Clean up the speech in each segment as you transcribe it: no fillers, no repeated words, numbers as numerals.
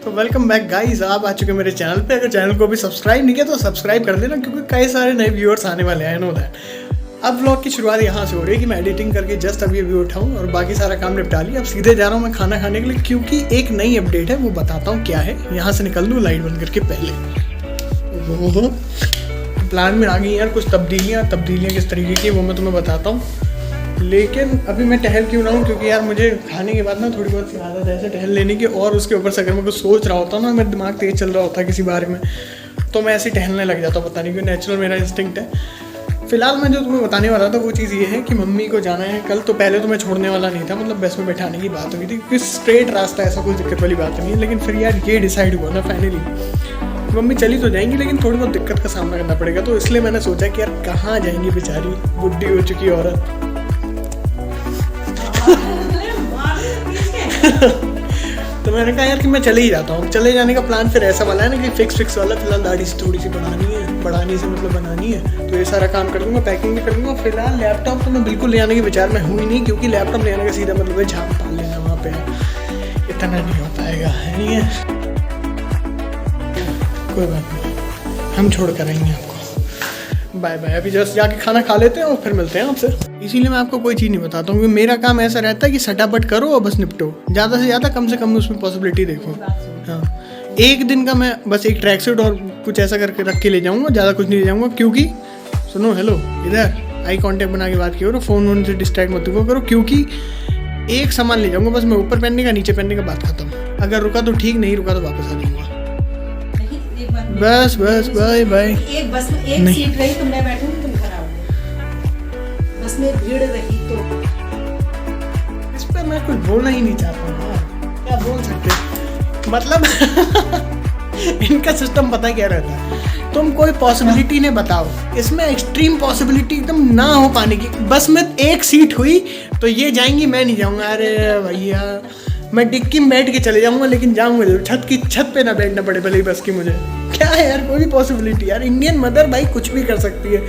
तो welcome back guys, आप आ चुके हैं मेरे चैनल पे। अगर चैनल को अभी सब्सक्राइब नहीं किया तो सब्सक्राइब कर देना, क्योंकि कई सारे नए व्यूअर्स आने वाले हैं। नो दैट अब व्लॉग की शुरुआत यहाँ से हो रही है कि मैं एडिटिंग करके जस्ट अभी उठाऊँ और बाकी सारा काम निपटा लिया। अब सीधे जा रहा हूँ मैं खाना खाने के लिए, क्योंकि एक नई अपडेट है, वो बताता हूँ क्या है। यहाँ से निकल दूँ लाइट बंद करके पहले। प्लान में आ गई यार कुछ तब्दीलियाँ किस तरीके की वो मैं तुम्हें बताता हूँ। लेकिन अभी मैं टहल क्यों ना हूँ, क्योंकि यार मुझे खाने के बाद ना थोड़ी बहुत सी आदत है ऐसे टहल लेने की। और उसके ऊपर से अगर मैं कुछ सोच रहा होता ना, मेरा दिमाग तेज चल रहा होता है किसी बारे में, तो मैं ऐसे टहलने लग जाता हूँ। पता नहीं क्यों, नेचुरल मेरा इंस्टिंक्ट है। फिलहाल मैं जो तुम्हें बताने वाला था वो चीज़ ये है कि मम्मी को जाना है कल। तो पहले तो मैं छोड़ने वाला नहीं था, मतलब बस में बैठाने की बात हुई थी, क्योंकि स्ट्रेट रास्ता ऐसा कोई दिक्कत वाली बात नहीं है। लेकिन फिर यार ये डिसाइड हुआ ना फाइनली, मम्मी चली तो जाएंगी लेकिन थोड़ी बहुत दिक्कत का सामना करना पड़ेगा। तो इसलिए मैंने सोचा कि यार कहाँ जाएंगी बेचारी बुढ़ी हो चुकी औरत। तो मैंने कहा यार कि मैं चले ही जाता हूँ। चले जाने का प्लान फिर ऐसा वाला है ना कि फिक्स वाला। फिलहाल दाढ़ी से थोड़ी सी बढ़ानी से मतलब बनानी है, तो ये सारा काम कर दूँगा, पैकिंग भी कर दूँगा। फिलहाल लैपटॉप तो मैं बिल्कुल ले आने के विचार में हूँ ही नहीं, क्योंकि लैपटॉप ले आने का सीधा मतलब है झाम पाल लेना वहाँ पे, इतना नहीं हो पाएगा है नहीं है। कोई बात नहीं, हम छोड़ कर आएंगे आपको। Bye bye. अभी जस्ट जाके खाना खा लेते हैं और फिर मिलते हैं आपसे। इसीलिए मैं आपको कोई चीज़ नहीं बताता हूँ, क्योंकि मेरा काम ऐसा रहता है कि सटापट करो और बस निपटो। ज़्यादा से ज़्यादा कम से कम उसमें पॉसिबिलिटी देखो। हाँ, एक दिन का मैं बस एक ट्रैक सूट और कुछ ऐसा करके रख के ले जाऊँगा, ज़्यादा कुछ नहीं ले जाऊँगा। क्योंकि सुनो, हेलो, इधर आई कांटेक्ट बना के बात करो, फ़ोन वोन से डिस्ट्रैक्ट मत करो। क्योंकि एक सामान ले जाऊँगा बस मैं, ऊपर पहनने का नीचे पहनने का, बात खत्म। अगर रुका तो ठीक, नहीं रुका तो वापस आ जाऊँगा। बस बाय बाय। एक बस में एक सीट रही तो मैं बैठूंगी, तुम घर आओगे। बस में भीड़ रही तो इस पर मैं कुछ बोलना ही नहीं चाहता हूँ। क्या बोल सकते मतलब इनका सिस्टम पता क्या रहता है, तुम कोई पॉसिबिलिटी ने बताओ, इसमें एक्सट्रीम पॉसिबिलिटी एकदम ना हो पाने की। बस में एक सीट हुई तो ये जाएंगी, मैं नहीं जाऊँगा। अरे भैया, मैं डिक्की में बैठ के चले जाऊँगा, लेकिन जाऊँगा जरूर। छत पे ना बैठना पड़े भले ही बस की मुझे। क्या है यार, कोई भी पॉसिबिलिटी यार। इंडियन मदर भाई कुछ भी कर सकती है।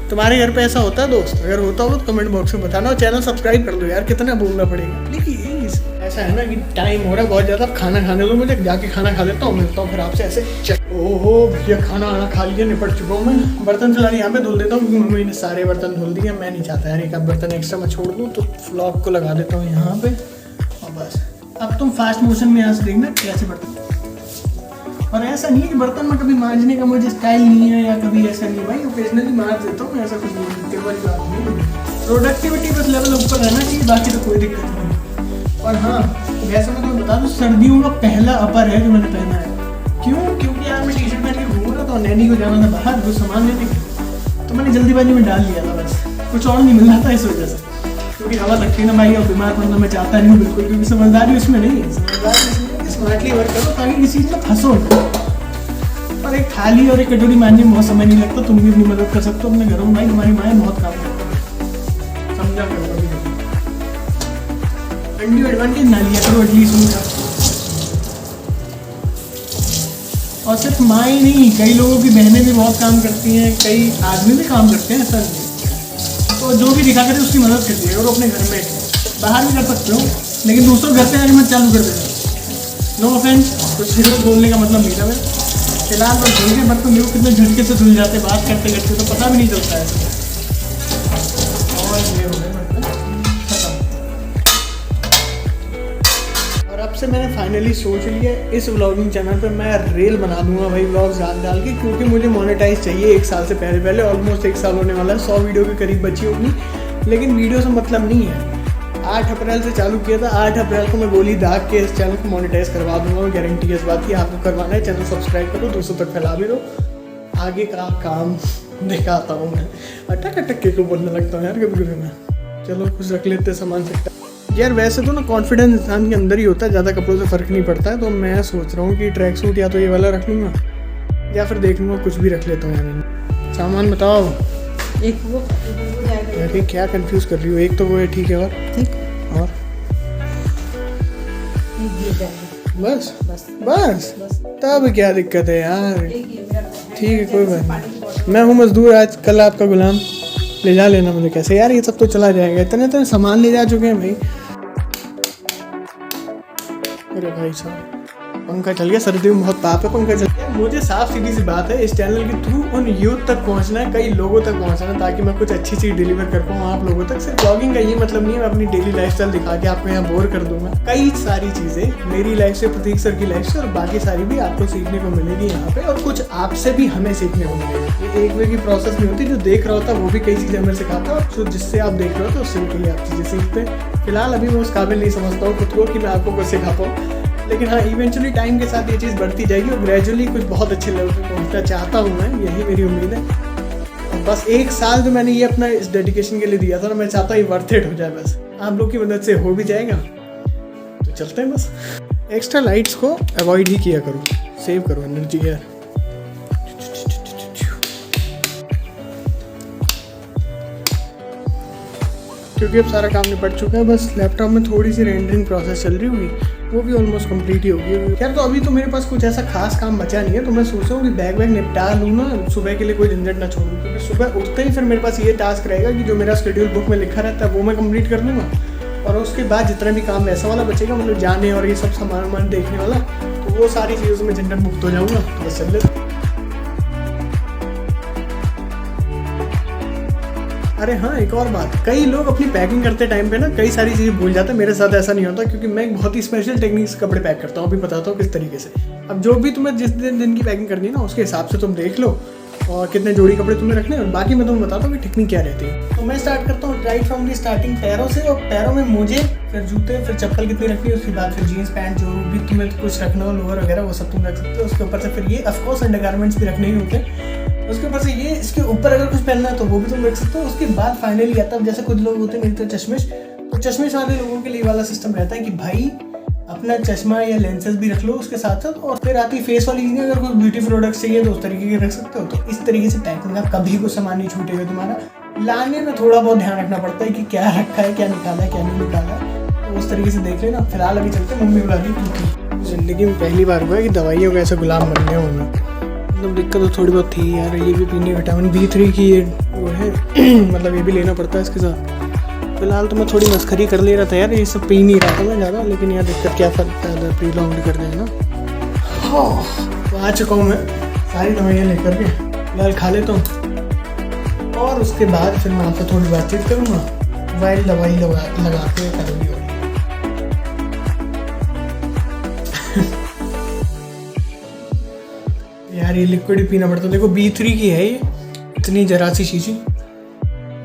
तुम्हारे घर पे ऐसा होता है दोस्त? अगर होता हो तो कमेंट बॉक्स में बताना, और चैनल सब्सक्राइब कर दो यार, कितना बोलना पड़ेगा। लेकिन ऐसा है ना कि टाइम हो रहा है बहुत ज़्यादा, खाना खाने दो मुझे, जाके खाना खा लेता हूँ, मिलता हूँ फिर आपसे ऐसे। ओहो भैया, खाना आना खा लिया, निपट चुका हूँ मैं। बर्तन फिलहाल यहाँ पे धुल देता हूँ, क्योंकि मम्मी ने सारे बर्तन धुल दिए। मैं नहीं चाहता यार एक आध बर्तन एक्स्ट्रा मैं छोड़ दूँ, तो व्लॉग को लगा देता हूँ यहाँ पे और बस। अब तुम फास्ट मोशन में यहाँ से देखना कैसे बर्तन। और ऐसा नहीं है कि बर्तन में कभी मांजने का मुझे स्टाइल नहीं है, या कभी ऐसा नहीं भाई, ओकेजनली मांज देता हूँ, ऐसा कुछ नहीं वाली बात नहीं। प्रोडक्टिविटी बस लेवल ऊपर रहना चाहिए, बाकी तो कोई दिक्कत नहीं। और हाँ, वैसे मैं तुम्हें बता दूँ, सर्दियों का पहला अपर है जो मैंने पहना है। क्यों? क्योंकि यार मैं टी शर्ट पहन के घूम रहा था और नैनी को जाना था बाहर कुछ सामान लेने के, तो मैंने जल्दीबाजी में डाल लिया था बस, कुछ और नहीं मिल रहा था इस वजह से। क्योंकि हवा लगती है ना भाई, और बीमार पड़ना मैं चाहता नहीं हूँ बिल्कुल, क्योंकि समझदारी उसमें नहीं है। समझदारी इसमें स्मार्टली वर्क करो ताकि किसी चीज़ में फंसो। और एक थाली और एक कटोरी मांजने में बहुत समय नहीं लगता। तुम भी अपनी मदद कर सकते हो अपने घरों में भाई, तुम्हारी माएँ बहुत काम करती है, समझा करो। अंडी एडवांटेज ना लिया करो एटलीस्ट उनका। और सिर्फ माँ ही नहीं, कई लोगों की बहनें भी बहुत काम करती हैं, कई आदमी भी काम करते हैं, ऐसा नहीं। तो जो भी दिखा करे उसकी मदद करिए, और अपने घर में बाहर भी कर सकते हो, लेकिन दूसरों घर से आगे मत चालू कर देना। नो ऑफेंस, कुछ सीरियस बोलने का मतलब नहीं था मैं। फिलहाल बस धुल के बर्तन देखो कितने झटके से धुल जाते, बात करते करते तो पता भी नहीं चलता है। और ये हो गए बर्तन खत्म। और अब से मैंने फाइनली सोच लिया, इस व्लॉगिंग चैनल पे मैं रील बना दूंगा भाई, व्लॉग्स डाल के, क्योंकि मुझे मोनेटाइज चाहिए। एक साल से पहले ऑलमोस्ट एक साल होने वाला है, 100 वीडियो के करीब बची होगी। लेकिन वीडियो से मतलब नहीं है। 8 अप्रैल से चालू किया था, 8 अप्रैल को मैं गोली दाग के इस चैनल को मोनेटाइज करवा दूंगा। और गारंटी है इस बात की, आपको करवाना है चैनल सब्सक्राइब करो, 200 तक फैला भी दो। आगे का काम दिखाता हूँ मैं। अटक अटक के को बोलने लगता हूँ यार कभी कभी मैं। चलो कुछ रख लेते सामान सकता यार। वैसे तो ना कॉन्फिडेंस इंसान के अंदर ही होता है, ज़्यादा कपड़ों से फ़र्क नहीं पड़ता है। तो मैं सोच रहा हूँ कि ट्रैक सूट या तो ये वाला रख लूँगा, या फिर देख लूँगा कुछ भी रख लेता हूँ यार। सामान बताओ। एक वो यार क्या कंफ्यूज कर रही हो? एक तो वो है, ठीक है, और ठीक, और बस बस बस तब क्या दिक्कत है यार? ठीक है, कोई बात नहीं। मैं हूँ मजदूर, आज कल आपका गुलाम। ले जा लेना मुझे कैसे यार, ये सब तो चला जाएगा। इतने सामान ले जा चुके हैं भाई। अरे भाई साहब, पंखा चल गया, सर्दी में बहुत ताप है, पंखा चल गया। मुझे साफ सीधी सी बात है, इस चैनल के थ्रू उन यूथ तक पहुंचना है, कई लोगों तक पहुंचना है, ताकि मैं कुछ अच्छी चीज़ डिलीवर कर पाऊँ आप लोगों तक। सिर्फ ब्लॉगिंग का ये मतलब नहीं है मैं अपनी डेली लाइफस्टाइल दिखा के आपको यहाँ बोर कर दूंगा। कई सारी चीज़ें मेरी लाइफ से, प्रतीक सर की लाइफ से और बाकी सारी भी आपको सीखने को मिलेगी यहाँ पे, और कुछ आपसे भी हमें सीखने को मिलेगा। ये एक वे की प्रोसेस नहीं होती, जो देख रहा होता वो भी कई चीज़ें मेरे सिखाता है, और जिससे आप देख रहे हो तो उससे भी कई आप चीज़ें सीखते हैं। फिलहाल अभी मैं उस काबिल नहीं समझता हूँ खुद को कि मैं आपको कुछ सिखा पाऊँ, लेकिन हाँ इवेंचुअली टाइम के साथ ये चीज़ बढ़ती जाएगी और ग्रेजुअली कुछ बहुत अच्छे लेवल पे पहुँचना चाहता हूँ मैं, यही मेरी उम्मीद है। और बस 1 साल जो मैंने ये अपना इस डेडिकेशन के लिए दिया था ना, मैं चाहता हूँ ये वर्थ इट हो जाए, बस आप लोग की मदद से हो भी जाएगा तो चलते हैं। बस एक्स्ट्रा लाइट्स को अवॉइड ही किया करो, सेव करो एनर्जी यार। क्योंकि अब सारा काम निपट चुका है, बस लैपटॉप में थोड़ी सी रेंडरिंग प्रोसेस चल रही होगी, वो भी ऑलमोस्ट कंप्लीट ही होगी। यार तो अभी तो मेरे पास कुछ ऐसा खास काम बचा नहीं है, तो मैं सोच रहा हूँ कि बैग निपटा लूँ ना, सुबह के लिए कोई झंझट ना छोड़ूँ, क्योंकि सुबह उठते ही फिर मेरे पास ये टास्क रहेगा कि जो मेरा शेड्यूल बुक में लिखा रहता है वो मैं कंप्लीट कर लूँगा, और उसके बाद जितना भी काम ऐसा वाला बचेगा, मतलब जाने और ये सब सामान देखने वाला, तो वो सारी चीज़ों में झंझट मुक्त हो जाऊँगा। तो बस चल लेते। अरे हाँ, एक और बात, कई लोग अपनी पैकिंग करते टाइम पे ना कई सारी चीज़ें भूल जाते हैं। मेरे साथ ऐसा नहीं होता, क्योंकि मैं एक बहुत ही स्पेशल टेक्निक से कपड़े पैक करता हूँ। अभी बताता हूँ किस तरीके से। अब जो भी तुम्हें जिस दिन की पैकिंग करनी है ना, उसके हिसाब से तुम देख लो और कितने जोड़ी कपड़े तुम्हें रखने हैं, और बाकी मैं तुम्हें बताता हूँ कि टेक्निक क्या रहती है। तो मैं स्टार्ट करता हूँ राइट फ्रॉम दी स्टार्टिंग पैरों से, और पैरों में मोजे, फिर जूते, फिर चप्पल कितनी रखनी है, उसके बाद फिर जीन्स पैंट, जो भी तुम्हें कुछ रखना हो, लोअर वगैरह वो सब तुम रख सकते हो। उसके ऊपर से फिर ये ऑफकोर्स अंडरगारमेंट्स भी रखने ही होते हैं। उसके ऊपर से ये, इसके ऊपर अगर कुछ पहनना है तो वो भी तुम रख सकते हो। उसके बाद फाइनली आता है, जैसे कुछ लोग होते हैं मेरे तो चश्मिश, तो चश्मिश वाले लोगों के लिए वाला सिस्टम रहता है कि भाई अपना चश्मा या लेंसेज भी रख लो उसके साथ साथ, और फिर आती फेस वाली चीज़ें, अगर कोई ब्यूटी प्रोडक्ट्स चाहिए तो उस तरीके के रख सकते हो। तो इस तरीके से पैकिंग का कभी कुछ सामान नहीं छूटेगा तुम्हारा। लाने में थोड़ा बहुत ध्यान रखना पड़ता है कि क्या रखा है, क्या निकाला है, क्या नहीं निकाला है, तो उस तरीके से देख लेना। फिलहाल अभी चलते हैं, मम्मी बुला दी। जिंदगी में पहली बार हुआ है कि दवाइयों का ऐसा गुलाम बन गया हूँ मैं। मतलब दिक्कत तो थोड़ी बहुत थी यार, ये भी पीने, विटामिन B3 की ये वो है मतलब ये भी लेना पड़ता है इसके साथ। फिलहाल तो मैं थोड़ी मस्खरी कर ले रहा था यार, ये सब पी नहीं रहा था मैं ज़्यादा, लेकिन यार दिक्कत क्या फर्क ज़्यादा प्री लॉन्ग कर देना। तो आ चुका हूँ मैं सारी दवाइयाँ लेकर के, फिलहाल खा लेता हूँ, और उसके बाद फिर मैं आपसे थोड़ी बातचीत करूँगा वाइल दवाई लगा के करूँगी। यार ये लिक्विड ही पीना पड़ता है, देखो B3 की है ये, इतनी जरा सी शीशी,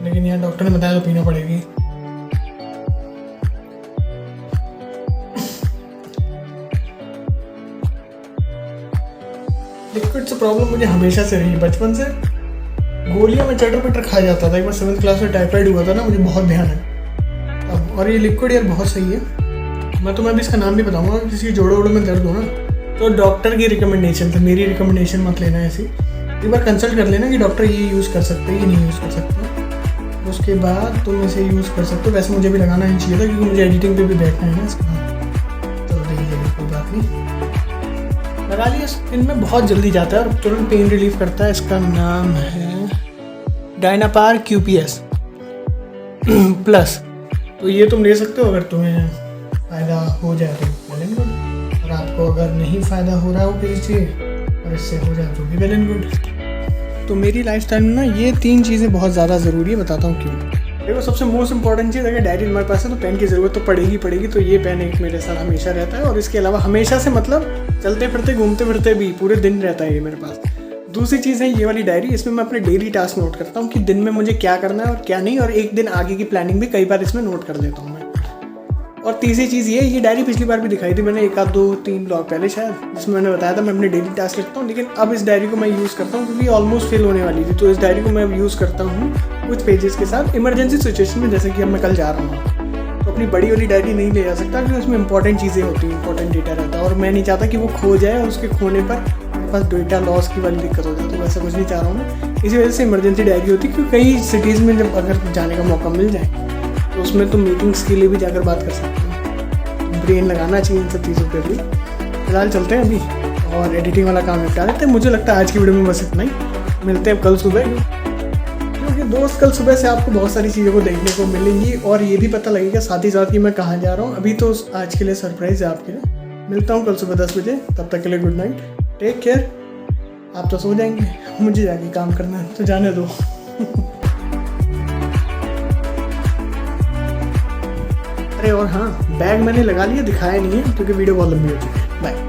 लेकिन यार डॉक्टर ने बताया तो पीना पड़ेगी। लिक्विड से प्रॉब्लम मुझे हमेशा से रही, बचपन से गोलियां में चटर पटर खा जाता था। एक बार 7th क्लास में टाइफाइड हुआ था ना, मुझे बहुत ध्यान है अब। और ये लिक्विड यार बहुत सही है। मैं तुम्हें अभी इसका नाम भी बताऊंगा, किसी जोड़ों वोड़ों में दर्द हो ना तो डॉक्टर की रिकमेंडेशन था, मेरी रिकमेंडेशन मत लेना ऐसी। एक बार कंसल्ट कर लेना कि डॉक्टर ये यूज़ कर सकते हैं, ये नहीं यूज़ कर सकते, उसके बाद तुम इसे यूज़ कर सकते हो। वैसे मुझे भी लगाना नहीं चाहिए था, क्योंकि मुझे एडिटिंग पे भी बैठना है ना इसके बाद। चलो देख लीजिए, कोई बात नहीं, लगा लिया। स्किन में बहुत जल्दी जाता है और तुरंत पेन रिलीफ करता है। इसका नाम है डायनापार QPS प्लस। तो ये तुम ले सकते हो अगर तुम्हें फ़ायदा हो जाए तो वेल एंड गुड, और आपको अगर नहीं फ़ायदा हो रहा हो किसी से और इससे हो जाए तो भी वेल एंड गुड। तो मेरी लाइफस्टाइल में ना ये 3 चीज़ें बहुत ज़्यादा ज़रूरी है, बताता हूँ क्यों। देखो सबसे मोस्ट इंपॉर्टेंट चीज़, अगर डायरी हमारे पास है तो पेन की ज़रूरत तो पड़ेगी। तो ये पेन एक मेरे साथ हमेशा रहता है, और इसके अलावा हमेशा से मतलब चलते फिरते घूमते फिरते भी पूरे दिन रहता है ये मेरे पास। दूसरी चीज़ है ये वाली डायरी, इसमें मैं अपने डेली टास्क नोट करता हूँ कि दिन में मुझे क्या करना है और क्या नहीं, और एक दिन आगे की प्लानिंग भी कई बार इसमें नोट कर देता हूँ मैं। और तीसरी चीज़ ये डायरी पिछली बार भी दिखाई थी मैंने 1 आध 2 3 ब्लॉग पहले शायद, जिसमें मैंने बताया था मैं अपने डेली टास्क लिखता हूँ। लेकिन अब इस डायरी को मैं यूज़ करता हूँ क्योंकि ऑलमोस्ट फिल होने वाली थी, तो इस डायरी को मैं यूज़ करता हूँ कुछ पेजेस के साथ इमरजेंसी सिचुएशन में, जैसे कि अब मैं कल जा रहा हूँ तो अपनी बड़ी वाली डायरी नहीं ले जा सकता, क्योंकि उसमें इंपॉर्टेंट चीज़ें होती हैं, इंपॉर्टेंट डेटा रहता है, और मैं नहीं चाहता कि वो खो जाए और उसके खोने पर मेरे पास डेटा लॉस की वाली दिक्कत हो जाए। तो वैसा कुछ नहीं चाह रहा हूँ मैं, इसी वजह से इमरजेंसी डायरी होती है। क्योंकि कई सिटीज़ में जब अगर जाने का मौका मिल जाए तो उसमें तुम मीटिंग्स के लिए भी जाकर बात कर सकते हो, ब्रेन लगाना चाहिए इन सब चीज़ों पर भी। फिलहाल चलते हैं अभी और एडिटिंग वाला काम निपटा लेते हैं। मुझे लगता है आज की वीडियो में बस इतना ही, मिलते हैं कल सुबह, क्योंकि दोस्त कल सुबह से आपको बहुत सारी चीज़ों को देखने को मिलेंगी और ये भी पता लगेगा साथ ही साथ कि मैं कहाँ जा रहा हूँ। अभी तो आज के लिए सरप्राइज़ है आपके लिए, मिलता हूँ कल सुबह 10 बजे, तब तक के लिए गुड नाइट, टेक केयर। आप तो सो जाएंगे, मुझे जाके काम करना है, तो जाने दो। अरे और हाँ, बैग मैंने लगा लिया, दिखाया नहीं है क्योंकि वीडियो बहुत लंबी हो चुकी है। बाय।